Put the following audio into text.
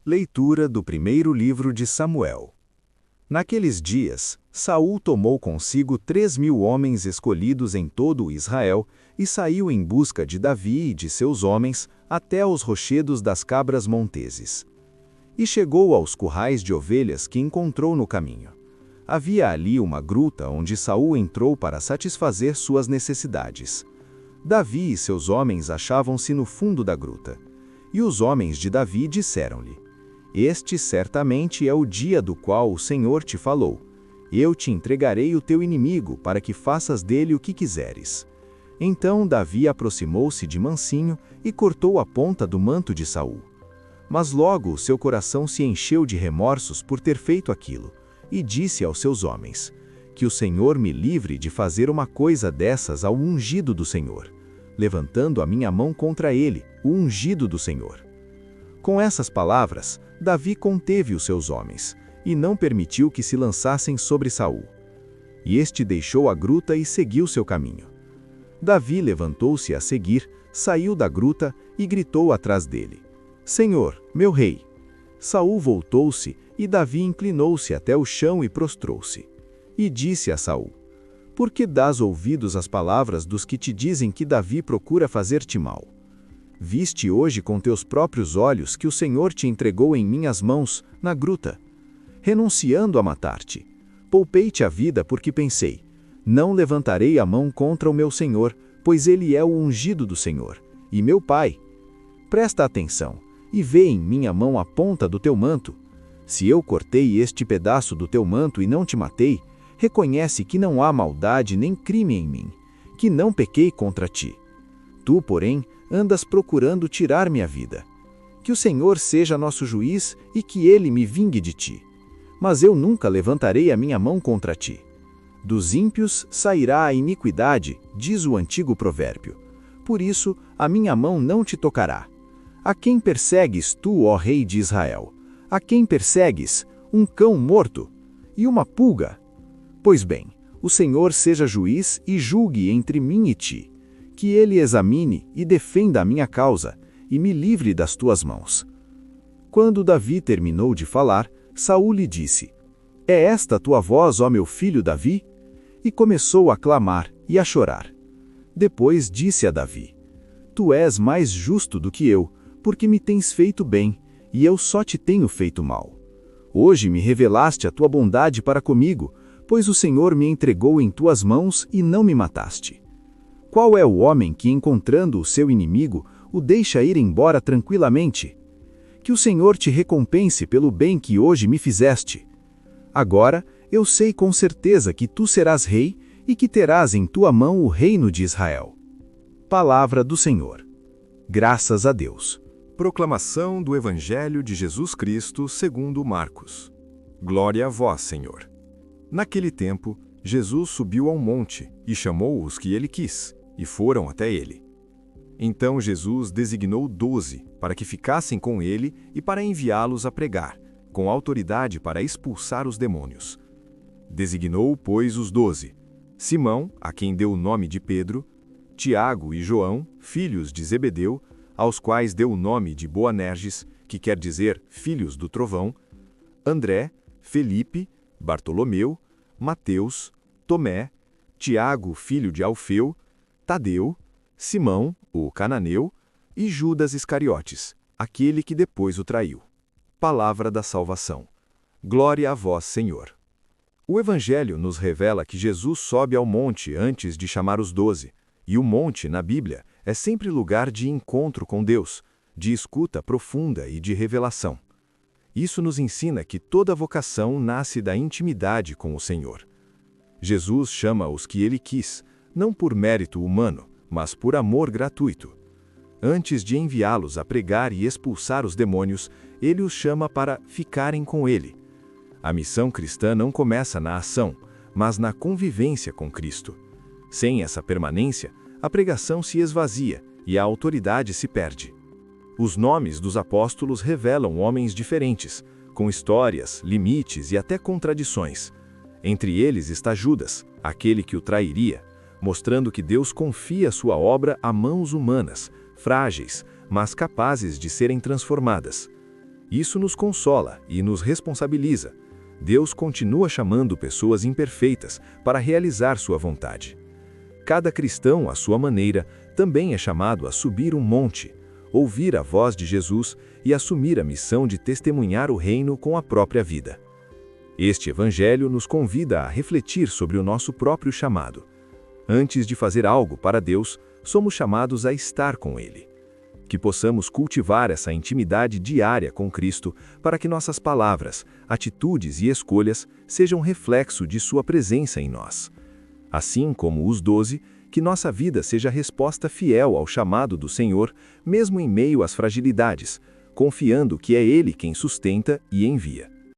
Leitura do primeiro livro de Samuel. Naqueles dias, Saul tomou consigo 3.000 homens escolhidos em todo o Israel e saiu em busca de Davi e de seus homens até aos rochedos das cabras monteses. E chegou aos currais de ovelhas que encontrou no caminho. Havia ali uma gruta onde Saul entrou para satisfazer suas necessidades. Davi e seus homens achavam-se no fundo da gruta. E os homens de Davi disseram-lhe: Este certamente é o dia do qual o Senhor te falou. Eu te entregarei o teu inimigo, para que faças dele o que quiseres. Então Davi aproximou-se de mansinho e cortou a ponta do manto de Saul. Mas logo o seu coração se encheu de remorsos por ter feito aquilo, e disse aos seus homens: Que o Senhor me livre de fazer uma coisa dessas ao ungido do Senhor, levantando a minha mão contra ele, o ungido do Senhor. Com essas palavras, Davi conteve os seus homens, e não permitiu que se lançassem sobre Saul. E este deixou a gruta e seguiu seu caminho. Davi levantou-se a seguir, saiu da gruta e gritou atrás dele: Senhor, meu rei! Saul voltou-se e Davi inclinou-se até o chão e prostrou-se. E disse a Saul: Por que dás ouvidos às palavras dos que te dizem que Davi procura fazer-te mal? Viste hoje com teus próprios olhos que o Senhor te entregou em minhas mãos, na gruta. Renunciando a matar-te, poupei-te a vida porque pensei: não levantarei a mão contra o meu Senhor, pois ele é o ungido do Senhor, e meu pai. Presta atenção, e vê em minha mão a ponta do teu manto. Se eu cortei este pedaço do teu manto e não te matei, reconhece que não há maldade nem crime em mim, que não pequei contra ti. Tu, porém, andas procurando tirar minha vida. Que o Senhor seja nosso juiz e que ele me vingue de ti. Mas eu nunca levantarei a minha mão contra ti. Dos ímpios sairá a iniquidade, diz o antigo provérbio. Por isso, a minha mão não te tocará. A quem persegues tu, ó rei de Israel? A quem persegues? Um cão morto? E uma pulga? Pois bem, o Senhor seja juiz e julgue entre mim e ti. Que ele examine e defenda a minha causa, e me livre das tuas mãos. Quando Davi terminou de falar, Saul lhe disse: É esta tua voz, ó meu filho Davi? E começou a clamar e a chorar. Depois disse a Davi: Tu és mais justo do que eu, porque me tens feito bem, e eu só te tenho feito mal. Hoje me revelaste a tua bondade para comigo, pois o Senhor me entregou em tuas mãos e não me mataste. Qual é o homem que, encontrando o seu inimigo, o deixa ir embora tranquilamente? Que o Senhor te recompense pelo bem que hoje me fizeste. Agora, eu sei com certeza que tu serás rei e que terás em tua mão o reino de Israel. Palavra do Senhor. Graças a Deus. Proclamação do Evangelho de Jesus Cristo segundo Marcos. Glória a vós, Senhor. Naquele tempo, Jesus subiu ao monte e chamou os que ele quis, e foram até ele. Então Jesus designou 12 para que ficassem com ele e para enviá-los a pregar, com autoridade para expulsar os demônios. Designou, pois, os 12: Simão, a quem deu o nome de Pedro, Tiago e João, filhos de Zebedeu, aos quais deu o nome de Boanerges, que quer dizer filhos do trovão, André, Felipe, Bartolomeu, Mateus, Tomé, Tiago, filho de Alfeu, Tadeu, Simão, o cananeu, e Judas Iscariotes, aquele que depois o traiu. Palavra da salvação. Glória a vós, Senhor. O Evangelho nos revela que Jesus sobe ao monte antes de chamar os 12, e o monte, na Bíblia, é sempre lugar de encontro com Deus, de escuta profunda e de revelação. Isso nos ensina que toda vocação nasce da intimidade com o Senhor. Jesus chama os que ele quis, não por mérito humano, mas por amor gratuito. Antes de enviá-los a pregar e expulsar os demônios, ele os chama para ficarem com ele. A missão cristã não começa na ação, mas na convivência com Cristo. Sem essa permanência, a pregação se esvazia e a autoridade se perde. Os nomes dos apóstolos revelam homens diferentes, com histórias, limites e até contradições. Entre eles está Judas, aquele que o trairia, mostrando que Deus confia sua obra a mãos humanas, frágeis, mas capazes de serem transformadas. Isso nos consola e nos responsabiliza. Deus continua chamando pessoas imperfeitas para realizar sua vontade. Cada cristão, à sua maneira, também é chamado a subir um monte, ouvir a voz de Jesus e assumir a missão de testemunhar o reino com a própria vida. Este evangelho nos convida a refletir sobre o nosso próprio chamado. Antes de fazer algo para Deus, somos chamados a estar com Ele. Que possamos cultivar essa intimidade diária com Cristo para que nossas palavras, atitudes e escolhas sejam reflexo de Sua presença em nós. Assim como os 12, que nossa vida seja resposta fiel ao chamado do Senhor, mesmo em meio às fragilidades, confiando que é Ele quem sustenta e envia.